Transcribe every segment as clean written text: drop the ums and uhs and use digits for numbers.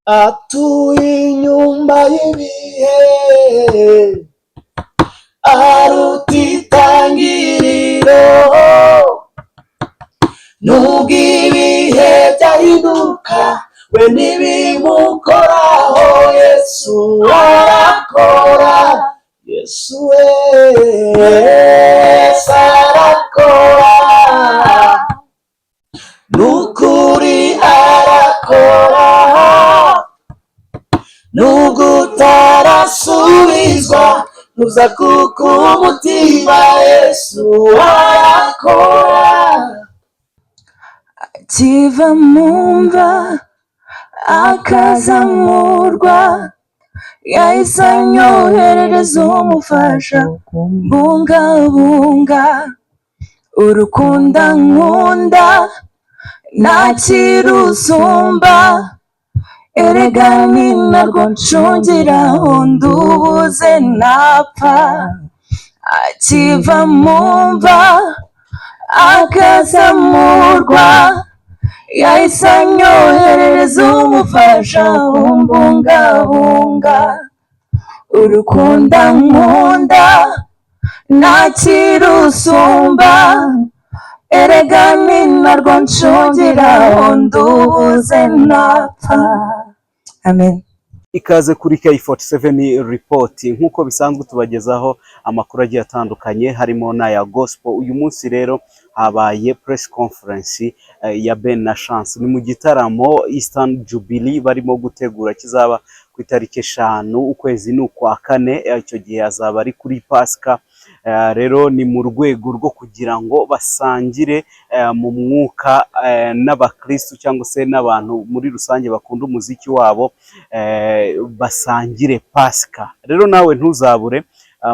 atuye inyuma y'ibihe, aruta itangiriro, nubwo ibihe byahinduka we ntibimukoraho. Yesu arakora, Yesu we, Yesu arakora, nukuri arakora, nubwo utarasubizwa ntuza kuko umutima. Yesu arakora, akiva mu mva akazamurwa, yahise anyoherereza umufasha kumbungabunga. Urukundo nkunda ntakirusumba, erega ni narwo ncungiraho ndubuze napfa. Akiva mu mva akazamurwa, yahise anyoherereza umufasha kumbungabunga. Urukundo nkunda ntakirusumba, erega ni narwo ncungiraho ndubuze napfa. Amen. Ikaze kuri K47 report. Nk'uko bisanzwe tubagezaho amakuru agiye atandukanye harimo n'aya gospel. Uyu munsi rero habaye press conference ya Ben na Chance. Ni mu gitaramo Eastern Jubilee barimo gutegura, kizaba ku itariki 5 ukwezi n'ukwa 4. Icyo gihe azaba ari kuri Pasika. Rero ni mu rwego rwo kugira ngo basangire mu mwuka n'abakristo cyangwa se n'abantu muri rusange bakunda umuziki wabo, basangire Pasika. Rero nawe ntuzabure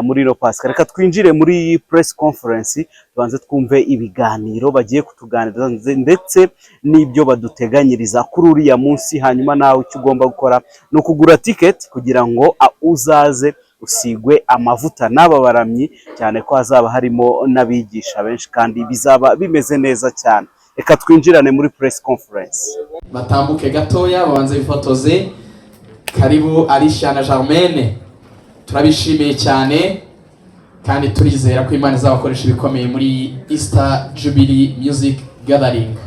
muri ino Pasika. Reka twinjire muri press conference tubanze twumve ibiganiro bagiye kutuganiriza ndetse n'ibyo baduteganyiriza kuri uriya munsi. Hanyuma nawe icyo ugomba gukora no kugura ticket kugira ngo uzaze usigwe amavuta n'aba baramyi, cyane ko hazaba harimo n'abigisha benshi kandi bizaba bimeze neza cyane. Reka twinjirane muri press conference. Batambuke gatoya babanze bifotoze. Karibu Alicia na Germaine, turabishimiye cyane kandi turizera ko Imana izabakoresha ibikomeye muri Easter Jubilee Music Gathering.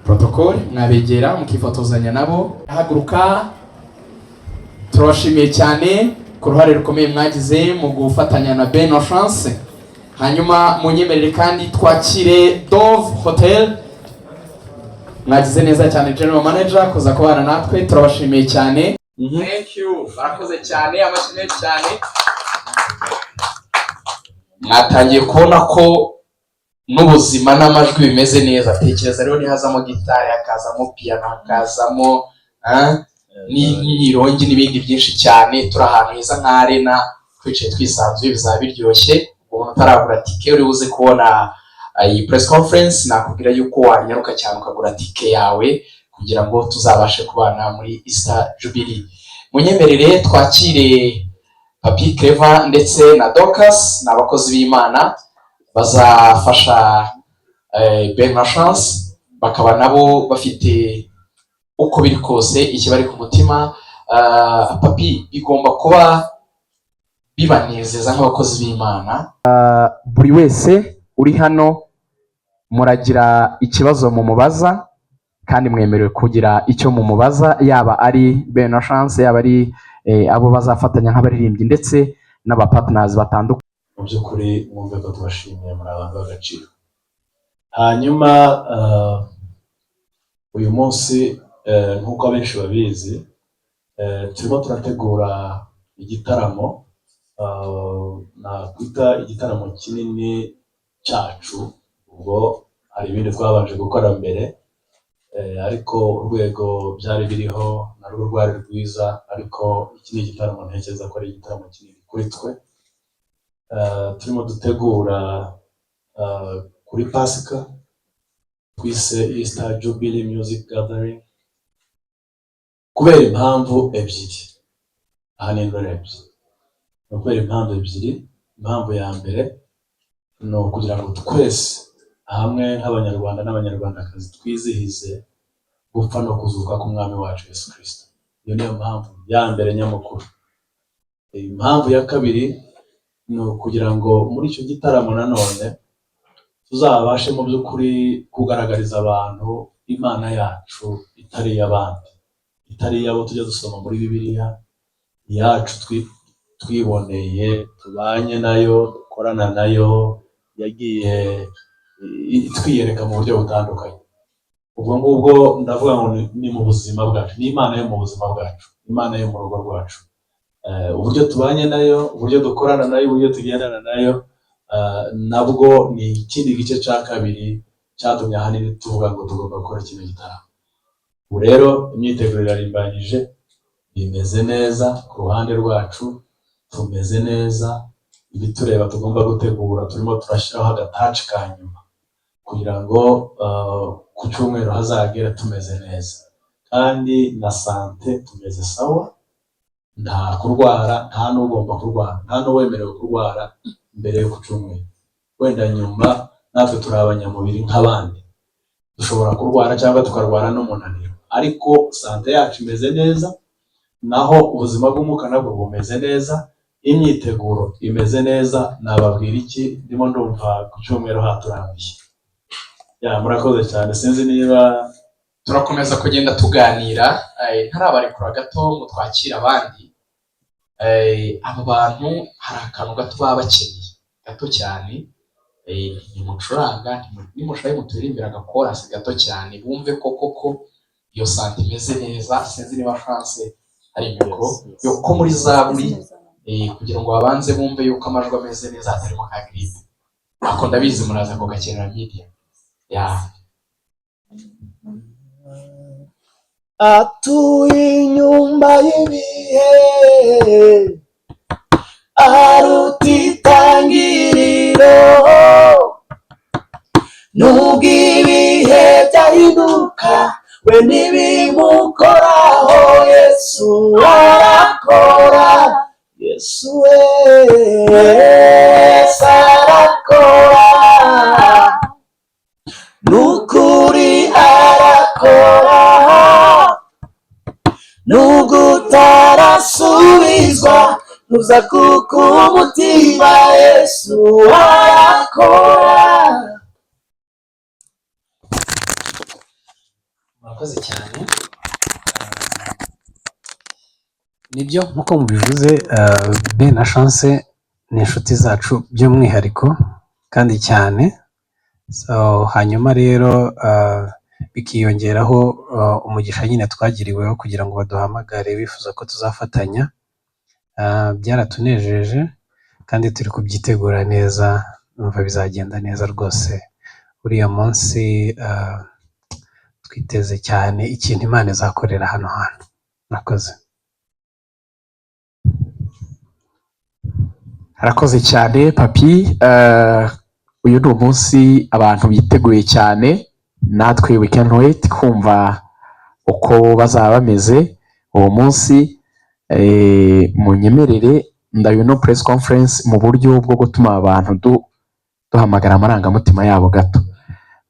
Protocol mwabegera mukifotozanya nabo. Haguruka. Turabashimiye cyane ku ruhare rukomeye mwagize mu gufatanya na Ben na Chance. Hanyuma munyemerere kandi twakire Dove Hotel, mwagize neza cyane General Manager kuza kubana natwe, turabashimiye cyane. Thank you, barakoze cyane, amashimwe cyane. Mwatangiye kubona ko n'ubuzima n'amajwi bimeze neza. Tekereza rero nihazamo gitari, hakazamo piano, hakazamo n'irongi n'ibindi byinshi cyane. Turi ahantu heza nka arena, twicaye twisanzuye, bizaba biryoshye. Umuntu utaragura tike uri buze kubona iyi press conference, nakubwira yuko wanyaruka cyane ukagura tike yawe kugira ngo tuzabashe kubana muri Easter Jubilee. Munyemerere twakire Papi Clever ndetse na Dorcas, n'abakozi b'Imana bazafasha Ben na Chance, bakaba nabo bafite uko biri kose ikibari ku mutima. Papi, bigomba kuba bibanezeza nk'abakozi b'Imana. Buri wese uri hano muragira ikibazo mu mubaza kandi mwemerewe kugira icyo mu mubaza, yaba ari Ben na Chance, yaba ari abo bazafatanya nk'abaririmbyi ndetse n'aba partners batandukanye. Mu by'ukuri mwumve ko tubashimiye, muri abantu b'agaciro. Hanyuma uyu munsi nk'uko abenshi babizi, turimo turategura igitaramo, nakwita igitaramo kinini cyacu. Ubwo hari ibindi twabanje gukora mbere, ariko urwego byari biriho narwo rwari rwiza, ariko iki ni igitaramo ntekereza ko ari igitaramo kinini kuri twe. Turimo dutegura kuri Pasika twise Easter Jubilee Music Gathering kubera impamvu ebyiri. Ahanini urebye ni ukubera impamvu ebyiri. Impamvu ya mbere ni ukugira ngo twese hamwe nk'abanyarwanda n'abanyarwandakazi twizihize gupfa no kuzuka k'umwami wacu Yesu Kristo. Iyo niyo mpamvu ya mbere nyamukuru. Impamvu ya kabiri ni ukugira ngo muri icyo gitaramo nanone tuzabashe mu by'ukuri kugaragariza abantu Imana yacu itari iy'abandi, itari iy'abo tujya dusoma muri Bibiliya, yacu twiboneye, tubanye nayo, dukorana nayo, yagiye twiyereka mu buryo butandukanye. Ubwo ngubwo ndavuga ngo ni mu buzima bwacu, ni Imana yo mu buzima bwacu, Imana yo mu rugo rwacu. Uburyo tubanye nayo, uburyo dukorana nayo, uburyo tugendana nayo, nabwo ni ikindi gice cya kabiri cyatumye ahanini tuvuga ngo tugomba gukora kino gitaramo. Ubu rero imyiteguro irarimbanyije, imeze neza ku ruhande rwacu, tumeze neza, ibitureba tugomba gutegura turimo turashyiraho agataci ka nyuma kugira ngo ku cyumweru hazagera tumeze neza, kandi na sante tumeze sawa, nta kurwara, nta n'ugomba kurwara, nta n'uwemerewe kurwara mbere yo ku cyumweru. Wenda nyuma natwe turi abanyamubiri nk'abandi, dushobora kurwara cyangwa tukarwara n'umunaniro, ariko sante yacu imeze neza, naho ubuzima bw'umwuka nabwo bumeze neza, imyiteguro imeze neza. Nababwira iki? Ndimo ndumva ku cyumweru haturambiye. Murakoze cyane. Sinzi niba turakomeza kugenda tuganira, ntarabarekura gato ngo twakire abandi. Aba bantu hari akantu gato baba bakeneye gato cyane, nimucuranga, nimushaka muturirimbira agakorasi gato cyane bumve ko koko iyo sante imeze neza. Sinzi niba France hari mikoro yo ko muri Zaburi, kugira ngo babanze bumve yuko amajwi ameze neza atarimo ka gripe. Ako ndabizi muraza ko gakenera media. Atuye inyuma y'ibihe, aruta itangiriro, nubwo ibihe byahinduka we ntibimukoraho. Yesu arakora, Yesu wese arakora, nukuri arakora, nubwo utarasubizwa ntuza kuko umutima. Yesu arakora. Murakoze cyane. Nibyo nkuko mubivuze, Ben na Chance ni inshuti zacu by'umwihariko kandi cyane. So hanyuma rero bikiyongeraho umugisha nyine twagiriweho kugira ngo baduhamagare bifuza ko tuzafatanya. Byaratunejeje kandi turi kubyitegura neza, numva bizagenda neza rwose. Uriya munsi twiteze cyane ikintu Imana izakorera hano hantu. Murakoze. Harakoze cyane papi. Uyu ni umunsi abantu biteguye cyane, natwe we can't wait kumva uko bazaba bameze uwo munsi. Munyemerere ndabino press conference mu buryo bwo gutuma abantu duhamagara amarangamutima yabo gato.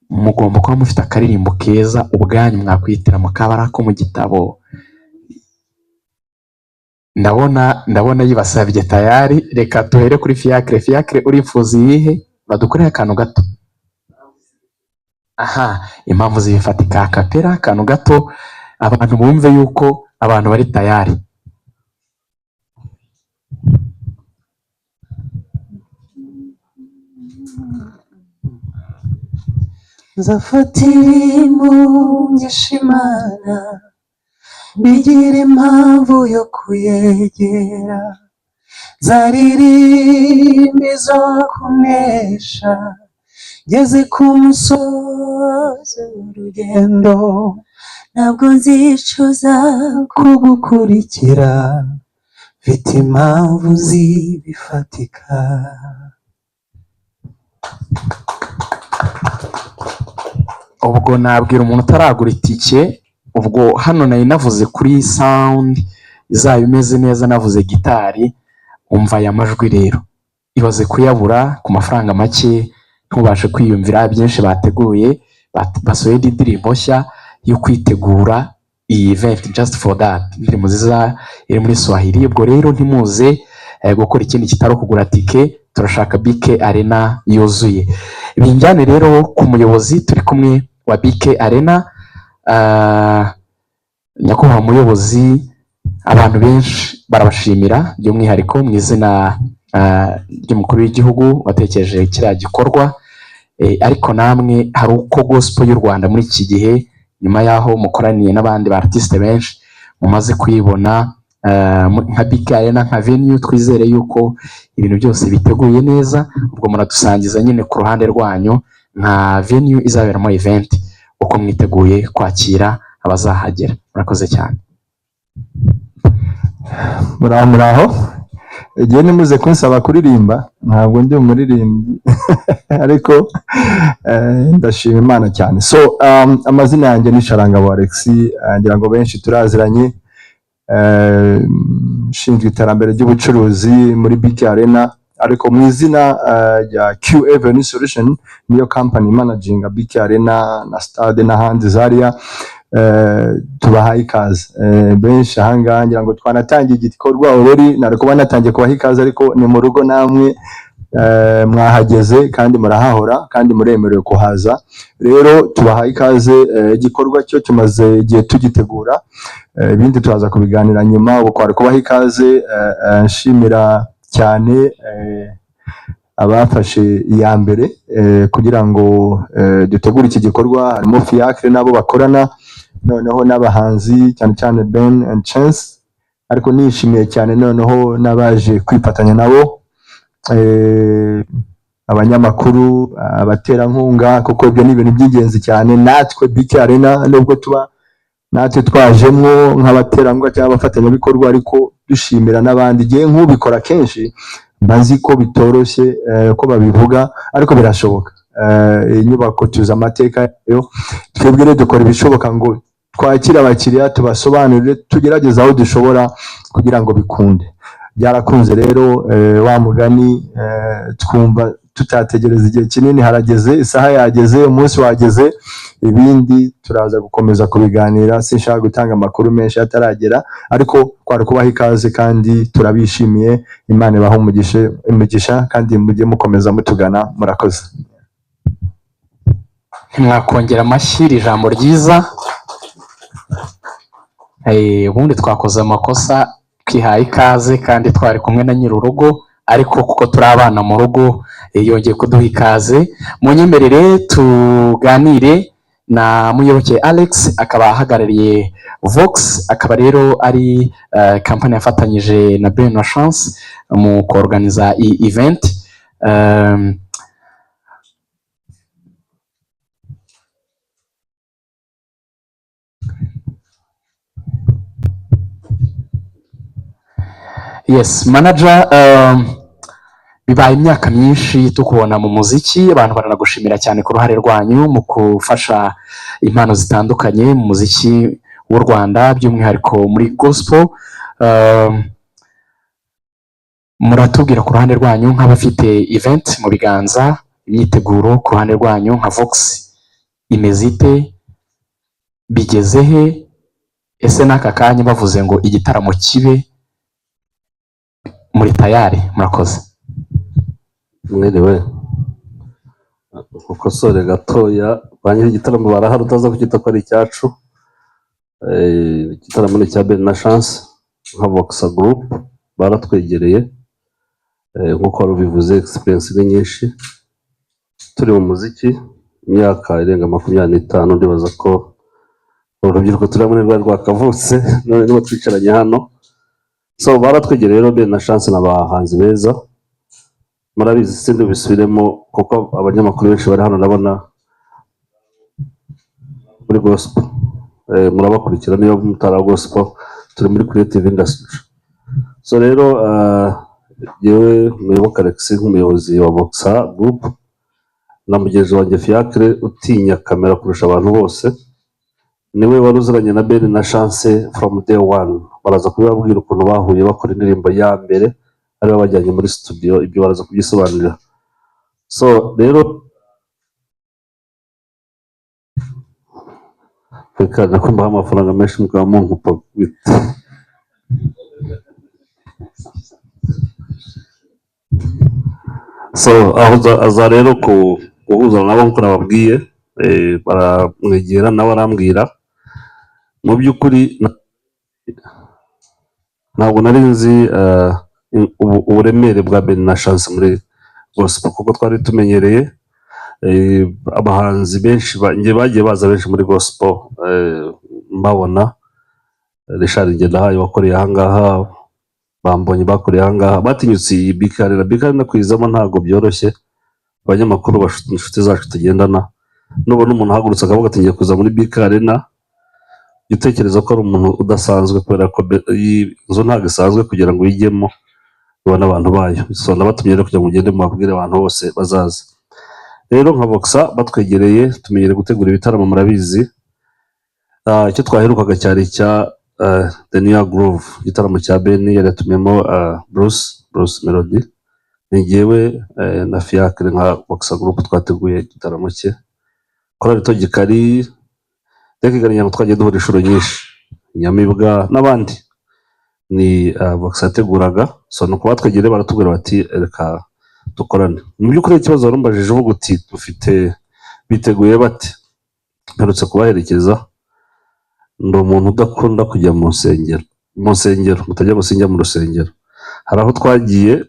Mugomba kuba mufite akaririmbo keza ubwanyu mwakwitira mu kabara ko mu gitabo. Ndabona yibasabye tayari. Reka tuhere kuri Fiacre. Urifuza iyihe? Badukoreye akantu gato. Impamvu zibifatika akapera akantu gato abantu bumve yuko abantu bari tayari. Nzafata ibimpungisha Imana, bigira impamvu yo kuyegera, nzaririmba izo kunesha, ngeze ku musozi w'urugendo, ntabwo nzicuza kugukurikira, mfite impamvu zibifatika. Ubwo nabwira umuntu utaragura itike, ubwo hano nari navuze kuri sound izaba imeze neza, navuze gitari, umva aya majwi rero ibaze kuyabura ku mafaranga make, ntubashe kwiyumvira byinshi bateguye. Basohoye indirimbo nshya yo kwitegura iyi event just for that. Indirimbo nziza iri muri Swahili. Ubwo rero ntimuze gukora ikindi kitari kugura tike, turashaka BK Arena yuzuye. Binjyane rero ku muyobozi turi kumwe wa BK Arena. Nyakubahwa muyobozi, abantu benshi barabashimira by'umwihariko mu izina ry'umukuru w'igihugu watekereje kiriya gikorwa, ariko namwe hari uko gospel y'u Rwanda muri iki gihe nyuma yaho mukoraniye n'abandi ba artiste benshi mumaze kuyibona nka BK Arena nka venue, twizere yuko ibintu byose biteguye neza. Ubwo muradusangiza nyine ku ruhande rwanyu nka venue izaberamo event uko mwiteguye kwakira abazahagera. Murakoze cyane. Muraho igihe nimuze kunsaba kuririmba, ntabwo ndi umuririmbyi ariko ndashima Imana cyane. So amazina yanjye ni Sharangabo Alex, ngira ngo benshi turaziranye, nshinzwe iterambere ry'ubucuruzi muri BK Arena, ariko mu izina rya Q Avenue Solution niyo company managing BK Arena na stade n'ahandi Zaria. Tubahaye ikaze benshi ahangaha, ngira ngo twanatangiye igikorwa already, nariko banatangiye kubaha ikaze, ariko ni mu rugo namwe mwahageze kandi murahahora kandi muremerewe kuhaza. Rero tubahaye ikaze, igikorwa cyo tumaze igihe tugitegura, ibindi turaza kubiganira nyuma. Ubu kwari kubaha ikaze, nshimira cyane abafashe iya mbere kugira ngo dutegure iki gikorwa, harimo Fiacre nabo bakorana, noneho n'abahanzi cyane cyane Ben and Chance, ariko nishimiye cyane noneho n'abaje kwifatanya nabo, abanyamakuru, abaterankunga, kuko ibyo ni ibintu by'ingenzi cyane. Natwe BK Arena nubwo tuba natwe twajemwo nk'abaterankunga cyangwa abafatanyabikorwa, ariko dushimira n'abandi. Igihe nk'ubikora kenshi mbazi ko bitoroshye ko babivuga, ariko birashoboka. Inyubako tuzi amateka yayo, twebwe rero dukora ibishoboka ngo twakira abakiriya, tubasobanurire, tugerageza aho dushobora kugira ngo bikunde. Byarakunze rero, wa mugani twumva tutategereza igihe kinini, harageze, isaha yageze, umunsi wageze, ibindi turaza gukomeza kubiganira. Sinshaka gutanga amakuru menshi ataragera, ariko kwari kubaha ikaze kandi turabishimiye. Imana ibahe umugisha kandi mujye mukomeza mutugana. Murakoze. Ntimwakongera amashyi ijambo ryiza. Ubundi twakoze amakosa, twihaye ikaze kandi twari kumwe na nyir'urugo, ariko kuko turi abana mu rugo yongeye kuduha ikaze. Munyemerere tuganire na Muyoboke Alex, akaba ahagarariye Vox, akaba rero ari kampani yafatanyije na Ben na Chance mu kuorganiza iyi event. Yes, manager, bibaye imyaka myinshi tukubona mu muziki, abantu baranagushimira cyane ku ruhare rwanyu mu gufasha impano zitandukanye mu muziki w'u Rwanda, by'umwihariko muri gospel. Muratubwira ku ruhande rwanyu nk'abafite event mu biganza, imyiteguro ku ruhande rwanyu nka Vox imeze ite, bigeze he? Ese n'aka kanya bavuze ngo igitaramo kibe, muri tayari? Murakoze. Mwiriwe, ukosore gatoya, ba nyiri igitaramo barahari, utaza kucyita ko ari icyacu. Igitaramo ni icya Ben na Chance nka Vox Group, baratwegereye. Nk'uko wari ubivuze, experience ni nyinshi, turi mu muziki imyaka irenga 25. Ndibaza ko urubyiruko turi muri rwari rwakavutse, none nibo twicaranye hano. So baratwegereye rero Ben na Chance n'abahanzi beza, murabizi sindi bisubiremo kuko abanyamakuru benshi bari hano ndabona muri gospel, murabakurikira niyo mutara gospel, turi muri creative industry. So rero yewe Muyoboke Alex nk'umuyobozi wa Vox Group na mugenzi wanjye Fiacre utinya kamera kurusha abantu bose, niwe wari uziranye na Ben na Chance from day one. Baraza kubabwira ukuntu bahuye bakora indirimbo ya mbere, ari babajyanye muri studio, ibyo baraza kubyisobanurira. So rero Reka kumbaho amafaranga menshi mukaba munkupa bite. So aho aza rero guhuza nabo nk'uko nababwiye, baramwegera nawe arambwira mu by'ukuri ntabwo nari nzi uburemere bwa Ben na Chance muri gospel, kuko twari tumenyereye abahanzi benshi bagiye baza benshi muri gospel, mbabona Richard Ngendahayo wakoreye ahangaha, Bambonye bakoreye ahangaha, batinyutse iyi Big Arena kwizamo ntabwo byoroshye. Abanyamakuru inshuti zacu tugendana, nubona umuntu ahagurutse akavuga ati ngiye kuza muri Big Arena, utekereza ko ari umuntu udasanzwe, kubera ko iyi nzu ntabwo isanzwe kugira ngo uyijyemo ubone abantu bayo. So nabatumye rero kugira ngo mugende mubabwire abantu bose bazaza. Rero nka Voxa batwegereye, tumenyere gutegura ibitaramo murabizi. Icyo twaherukaga cyari cya The New Groove, igitaramo cya Ben yari yatumyemo Bruce Melody, ni jyewe na Fiacre nka Voxa Group twateguye igitaramo cye. Korali Togikari yakiganira ngo twagiye duhura inshuro nyinshi, Nyamibwa n'abandi ni Voxa yateguraga. So nuko batwegereye baratubwira bati reka dukorane. Mu by'ukuri ikibazo warumbajije uvuga uti dufite biteguye bate, mperutse kubaherekeza. Ndi umuntu udakunda kujya mu nsengero, mutajya gusinjya mu rusengero. Hari aho twagiye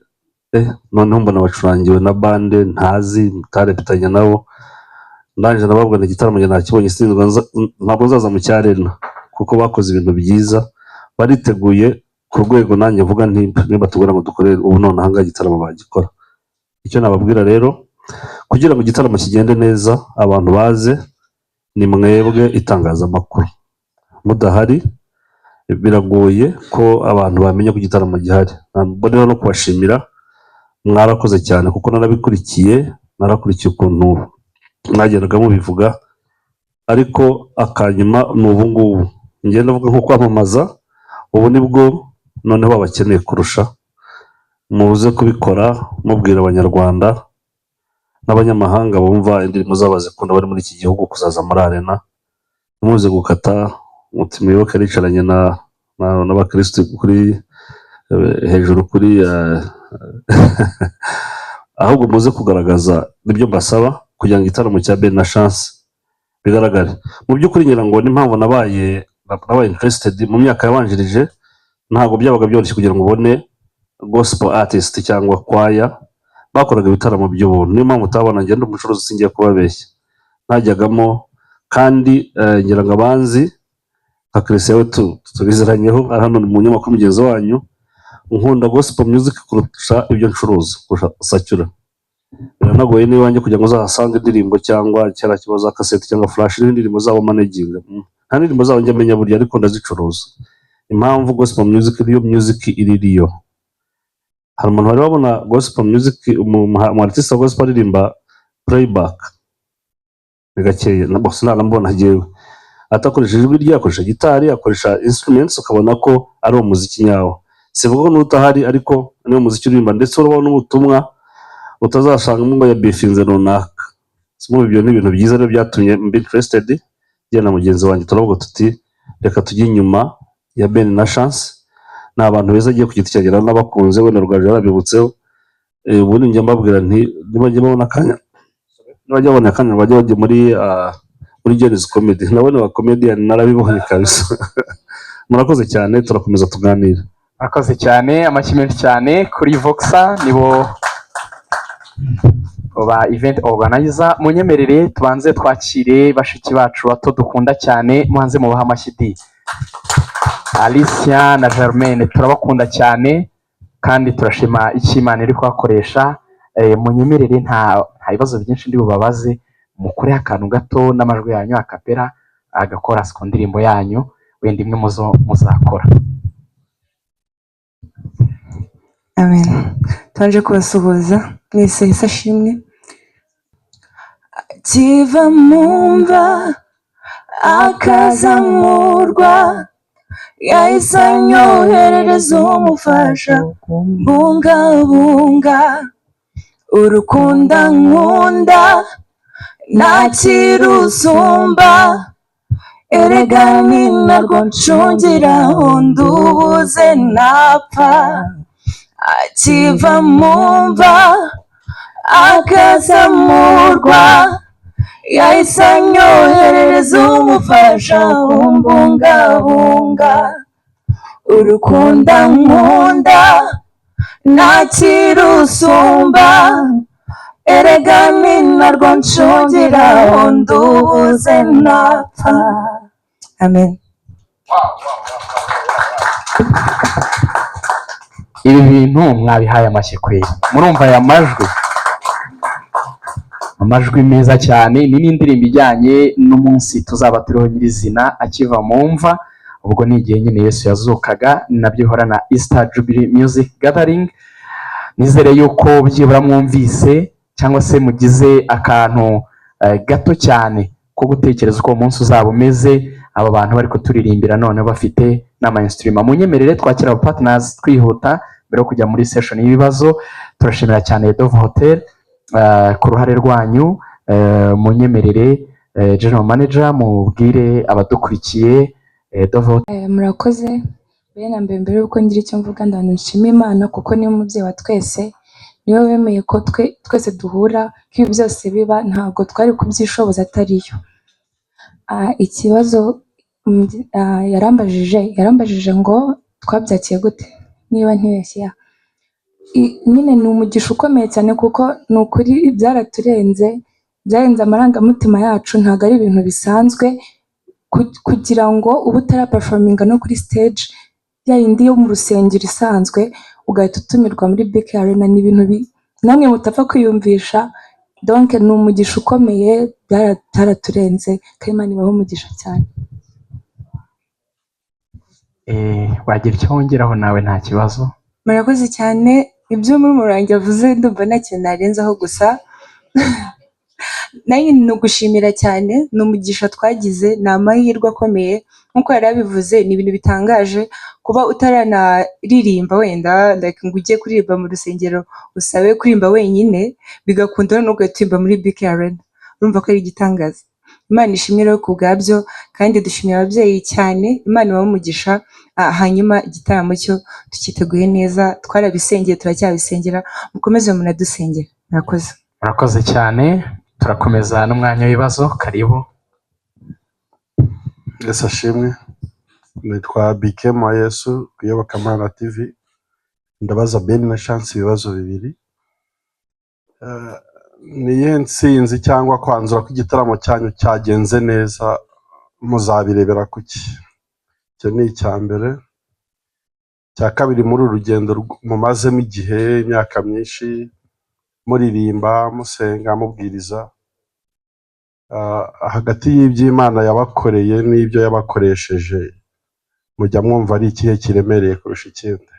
noneho mbona bacurangiwe na bande ntazi, mutarepetanya nabo. Ndangije nababwira igitaramo njye nakibonye, ntabwo nzaza mu cya Arena kuko bakoze ibintu byiza, bariteguye ku rwego nanjye mvuga niba tugura ngo dukorere ubu none ahangaha igitaramo bagikora. Icyo nababwira rero, kugira ngo igitaramo kigende neza abantu baze, ni mwebwe itangazamakuru. Mudahari biragoye ko abantu bamenya ko igitaramo gihari. Mbonera no kubashimira, mwarakoze cyane kuko narakurikiye ukuntu mwagendaga mubivuga, ariko akanyuma ni ubu ngubu ngenda avuga nko kwamamaza. Ubu nibwo noneho babakeneye kurusha, muze kubikora mubwira abanyarwanda n'abanyamahanga bumva indirimbo zabo bazikunda bari muri iki gihugu kuzaza muri Arena. Muze gukata umutima wibuke aricaranye n'abakristo kuri hejuru kuri ahubwo muze kugaragaza nibyo mbasaba kugira ngo igitaramo cya Ben na Chance bigaragare. Mu by'ukuri ngira ngo n'impamvu nabaye interested mu myaka yabanjirije, ntabwo byabaga byoroshye kugira ngo ubone gospel artist cyangwa choir bakoraga ibitaramo by'ubuntu. Niyo mpamvu utabona ngenda umucuruzi singiye kubabeshya, najyagamo kandi ngira ngo abanzi nka Christian we tubiziranyeho hano mu nyamakuru mugenzi wanyu, nkunda gospel music kurusha ibyo ncuruza, kurusha sacyura. Biranagoye niba wanjye kugira ngo uzahasange indirimbo cyangwa cyara kibazo cassette cyangwa flash n'indirimbo zabo managing, nta ndirimbo zabo njya menya burya, ariko ndazicuruza. Impamvu gospel music niyo music iririyo. Hari umuntu wari wabona gospel music mu artist wa gospel aririmba playback bigakeya, na boss narambona hagiye atakoresheje ijwi rye, akoresha gitari, akoresha instruments, ukabona ko ari umuziki nyawo. Sivuga ko n'utahari, ariko niyo muziki uririmba, ndetse urabona n'ubutumwa utazashanga ngo ya befinze runaka. Simwe ibyo ni ibintu byiza rero byatumye mbi interested. Jye na mugenzi wanjye turavuga tuti reka tujye inyuma ya Ben na Chance, ni abantu beza agiye ku giti cyagera n'abakunze we na Rugaju yarabibutseho. Ubundi njye mbabwira nti nibajye babona akanya, nibajye babona akanya bajye muri Genesis Comedy, nabone ba comedian narabibonye kabisa. Murakoze cyane, turakomeza tuganira. Murakoze cyane, amashyi menshi cyane kuri Voxa, nibo ba event organizer. Munyemerere tubanze twakire bashiki bacu bato dukunda cyane, muhanze mubaha amashyi. Alicia na Germaine turabakunda cyane kandi turashima icyo Imana iri kubakoresha. Munyemerere nta bibazo byinshi ndi bubabaze, mukore akantu gato n'amajwi yanyu akapera agakora ku ndirimbo yanyu wenda imwe muzakora. Amen. Twaje kubasuhuza mwese, Yesu ashimwe. Kiva mumva akazamurwa, yahise anyoherereza umufasha bungabunga urukundo nkunda ntakirusumba, erega ni narwo ncungiraho ndubuze napfa, akiva mu mva akazamurwa, yahise anyoherereza umufasha umbungabunga, urukundo nkunda ntakirusumba, erega ni narwo ncungiraho ndubuze napfa. Amen. ibi bintu mwabihaye amashyi kweri, murumva aya amajwi meza cyane. Ni n'indirimbo ijyanye n'umunsi tuzaba turiho nyirizina akiva mu mva, ubwo ni igihe nyine Yesu yazukaga, nabyo ihora na Easter Jubilee Music Gathering. Nizere yuko byibura mwumvise cyangwa se mugize akantu gato cyane ko gutekereza uko umunsi uzaba umeze. Aba bantu bari kuturirimbira none bafite n'ama instrument. Munyemerere twakira aba partners twihuta mbere yo kujya muri session y'ibibazo. Turashimira cyane Dove Hotel ku ruhare rwanyu. Munyemerere General Manager mubwire abadukurikiye Dove Hotel. Murakoze. Mbere yuko ngira icyo mvuga ndanashima Imana kuko niyo mubyeyi wa twese, niwe wemeye ko twese duhura, nk'ibi byose biba ntabwo twari kubyishoboza atariyo. Ikibazo yarambajije ngo twabyakiye gute, niba ntibeshya. Nyine ni umugisha ukomeye cyane kuko ni ukuri byaraturenze, byarenze amarangamutima yacu, ntabwo ari ibintu bisanzwe kugira ngo uba utaraperforminga no kuri stage ya yindi yo mu rusengero isanzwe ugahita utumirwa muri BK Arena. Ni ibintu namwe mutapfa kwiyumvisha, donc ni umugisha ukomeye, byaraturenze kandi Imana ibahe umugisha cyane. Wagira icyo wongeraho nawe nta kibazo. Murakoze cyane, ibyo muri murangi avuze ndumva nta kintu narenzaho, gusa nanjye ni ugushimira cyane, ni umugisha twagize, ni amahirwe akomeye. Nk'uko yari abivuze, ni ibintu bitangaje kuba utaranaririmba wenda ngo ujye kuririmba mu rusengero usabe kuririmba wenyine bigakunda no ugahita muri BK Arena. Urumva ko ari igitangaza. Imana ishimwe rero ku bwabyo, kandi dushimira ababyeyi cyane, Imana ibahe umugisha. Hanyuma igitaramo cyo tukiteguye neza, twarabisengeye turacyabisengera, mukomeze munadusengera. Murakoze cyane. Turakomeza n'umwanya w'ibibazo. Karibu. Yesu ashimwe. Nitwa BK Yesu Iyobokamana TV. Ndabaza Ben na Chance ibibazo bibiri. Ni iyihe ntsinzi cyangwa kwanzura ko igitaramo cyanyu cyagenze neza muzabirebera kuki? Icyo ni icya mbere. Cya kabiri, muri uru rugendo mumazemo igihe, imyaka myinshi muririmba, musenga, mubwiriza, hagati y'iby'Imana yabakoreye n'ibyo yabakoresheje mujya mwumva ari ikihe kiremereye kurusha ikindi?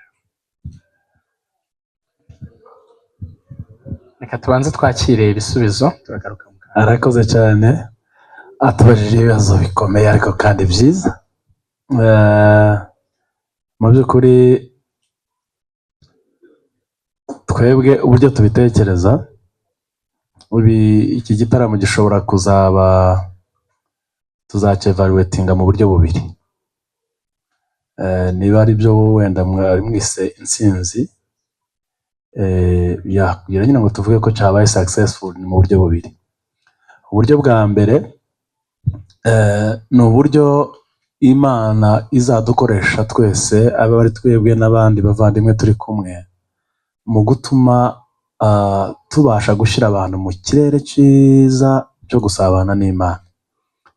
Reka tubanze twakire ibisubizo turagaruka. Arakoze cyane, atubajije ibibazo bikomeye ariko kandi byiza. Mu by'ukuri twebwe uburyo tubitekereza, iki gitaramo gishobora kuzaba tuzacyevaluatinga mu buryo bubiri. Niba ari byo wenda mwari mwise intsinzi, kugira nyine ngo tuvuge ko cyabaye successful, ni mu buryo bubiri. Uburyo bwa mbere ni uburyo Imana izadukoresha twese, aba ari twebwe n'abandi bavandimwe turi kumwe, mu gutuma tubasha gushyira abantu mu kirere cyiza cyo gusabana n'Imana.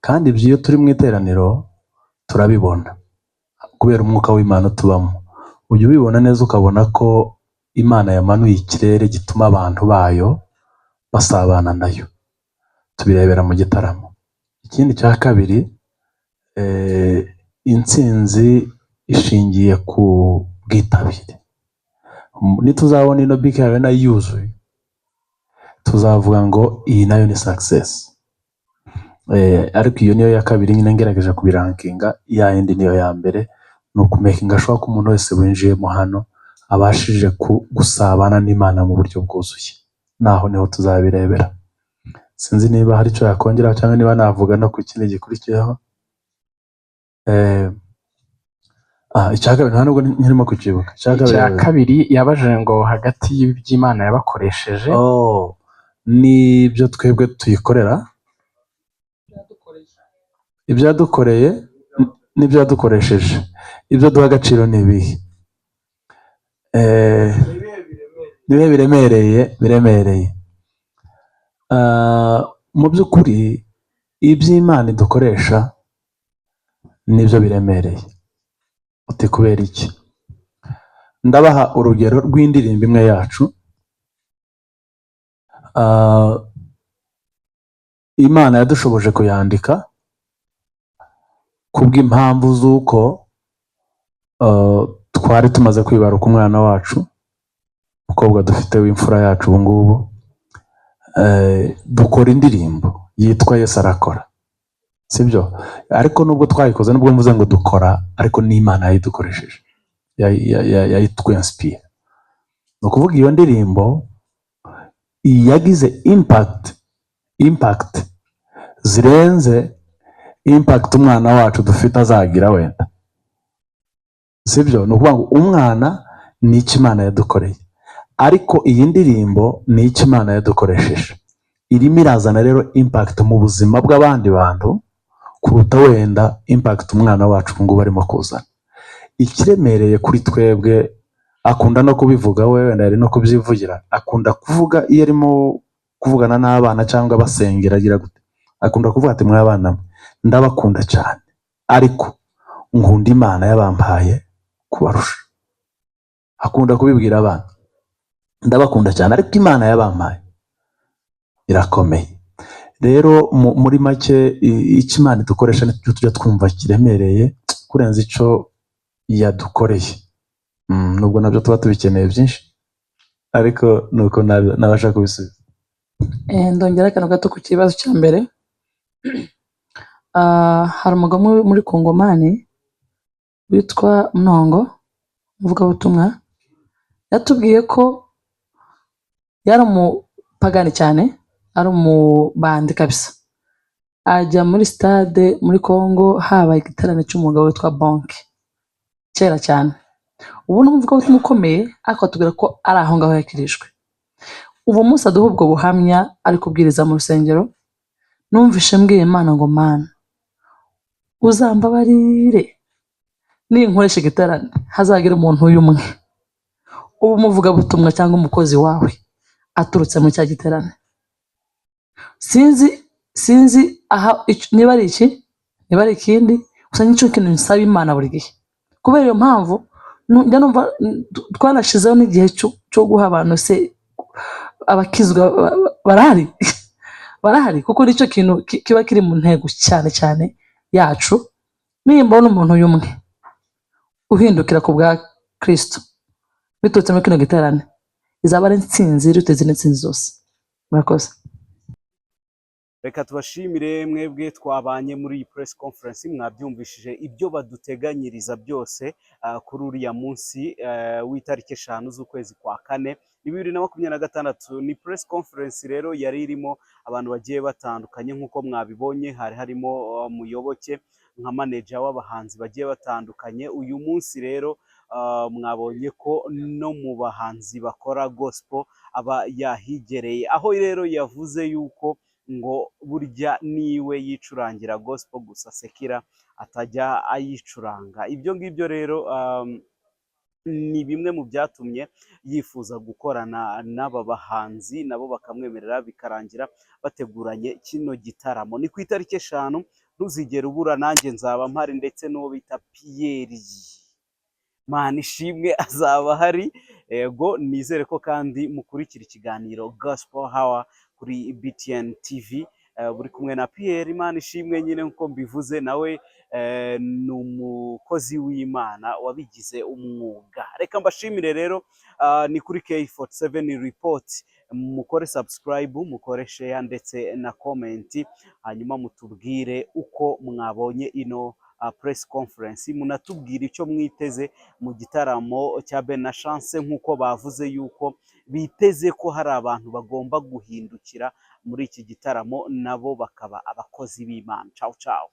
Kandi ibyo iyo turi mu iteraniro turabibona kubera umwuka w'Imana tubamo. Ujya ubibona neza ukabona ko Imana yamanuye ikirere gituma abantu bayo basabana nayo. Tubirebera mu gitaramo. Ikindi cya kabiri, intsinzi ishingiye ku bwitabire. Nituzabona ino BK Arena yuzuye, tuzavuga ngo iyi nayo ni success. Ariko iyo niyo ya kabiri, nyine ngerageje kubirankinga. Ya yindi niyo ya mbere, ni ukumakinga sure ko umuntu wese winjiyemo hano abashije gusabana n'Imana mu buryo bwuzuye. Naho niho tuzabirebera. Sinzi niba hari icyo yakongera cyangwa niba navuga no ku kindi gikurikiyeho. Eh, icya kabiri nta nubwo nkirimo kukibuka. icya kabiri yabajije ngo hagati y'iby'Imana yabakoresheje n'ibyo twebwe tuyikorera, ibyadukoreye n'ibyo yadukoresheje, ibyo duha agaciro ni ibihe? Nibihe biremereye. Mu by'ukuri iby'Imana idukoresha nibyo biremereye. Uti kubera iki? Ndabaha urugero rw'indirimbo imwe yacu. Imana yadushoboje kuyandika kubw'impamvu z'uko twari tumaze kwibaruka umwana wacu, umukobwa dufite w'imfura yacu ubu ngubu. Dukora indirimbo yitwa Yesu arakora, sibyo? Ariko nubwo twayikoze, nubwo mvuze ngo dukora, ariko n'Imana yayidukoresheje, yayitwinspire. Ni ukuvuga iyo ndirimbo yagize impact zirenze impact umwana wacu dufite azagira wenda, sibyo? Ni ukuvuga ngo umwana ni icyo Imana yadukoreye, ariko iyi ndirimbo ni icyo Imana yadukoresheje. Irimo irazana rero impact mu buzima bw'abandi bantu kuruta wenda impact umwana wacu ubu ngubu arimo kuzana. Ikiremereye kuri twebwe, akunda no kubivuga we, wenda ari no kubyivugira, akunda kuvuga iyo arimo kuvugana n'abana cyangwa basengera, agira gute, akunda kuvuga ati mwabana mwe ndabakunda cyane, ariko nkunda Imana yabampaye kubarusha. Akunda kubibwira abana, ndabakunda cyane ariko Imana yabampaye irakomeye. Rero muri make icyo Imana idukoresha nicyo tujya twumva kiremereye kurenza icyo yadukoreye. Nubwo nabyo tuba tubikeneye byinshi, ariko nuko nabasha kubisubiza. Ndongera akantu gato ku kibazo cya mbere. Hari umugabo muri Kongomani witwa Mnongo, umuvugabutumwa, yatubwiye ko yari umupagani cyane, ari umubandi kabisa. Ajya muri stade muri Kongo habaye igitaramo cy'umugabo witwa Bonke, kera cyane. Ubu ni umuvugabutumwa ukomeye, ariko atubwira ko ari aho ngaho yakirijwe. Uwo munsi aduha ubwo buhamya ari kubwiriza mu rusengero, numvishe mbwiye Imana ngo Mana uzambabarire ninkoresha igitaramo hazagira umuntu y'umwe ubu umuvugabutumwa cyangwa umukozi wawe aturutse mu cya giterane. Sinzi aha niba ari iki niba ari ikindi, gusa nicyo kintu nsaba Imana buri gihe. Kubera iyo mpamvu njya numva twanashizeho n'igihe cyo guha abantu se abakizwa barahari kuko nicyo kintu kiba kiri mu ntego cyane cyane yacu. Nimba n'umuntu y'umwe uhindukira ku bwa Kristo biturutse muri kino giterane, izaba ari intsinzi irutse izindi ntsinzi zose. Murakoze. Reka tubashimire mwebwe twabanye muri iyi press conference. Mwabyumvishije ibyo baduteganyiriza byose kuri uriya munsi w'itariki 5 z'ukwezi kwa kane 2026. Ni press conference rero yari irimo abantu bagiye batandukanye nk'uko mwabibonye. harimo Muyoboke nka manager w'abahanzi bagiye batandukanye. Uyu munsi rero mwabonye ko no mu bahanzi bakora gospel aba yahigereye, aho rero yavuze yuko ngo burya niwe yicurangira gospel gusa Sekira atajya ayicuranga. Ibyo ngibyo rero ni bimwe mu byatumye yifuza gukorana n'aba bahanzi, nabo bakamwemerera bikarangira bateguranye kino gitaramo. Ni ku itariki 5, ntuzigere ubura. Nanjye nzaba mpari ndetse n'uwo bita Pierre Manishimwe azaba hari. Ego nizere ko kandi mukurikira ikiganiro Gospel Hour kuri BTN TV buri kumwe na Pierre Manishimwe nyine nkuko mbivuze. Nawe ni umukozi w'Imana wabigize umwuga. Reka mbashimire rero. Ni kuri K47 report. Mukore subscribe, mukore share ndetse na comment, hanyuma mutubwire uko mwabonye ino press conference. Munatubwira icyo mwiteze mu gitaramo cya Ben na Chance, nk'uko bavuze yuko biteze ko hari abantu bagomba guhindukira muri iki gitaramo nabo bakaba abakozi b'Imana. Ciao ciao.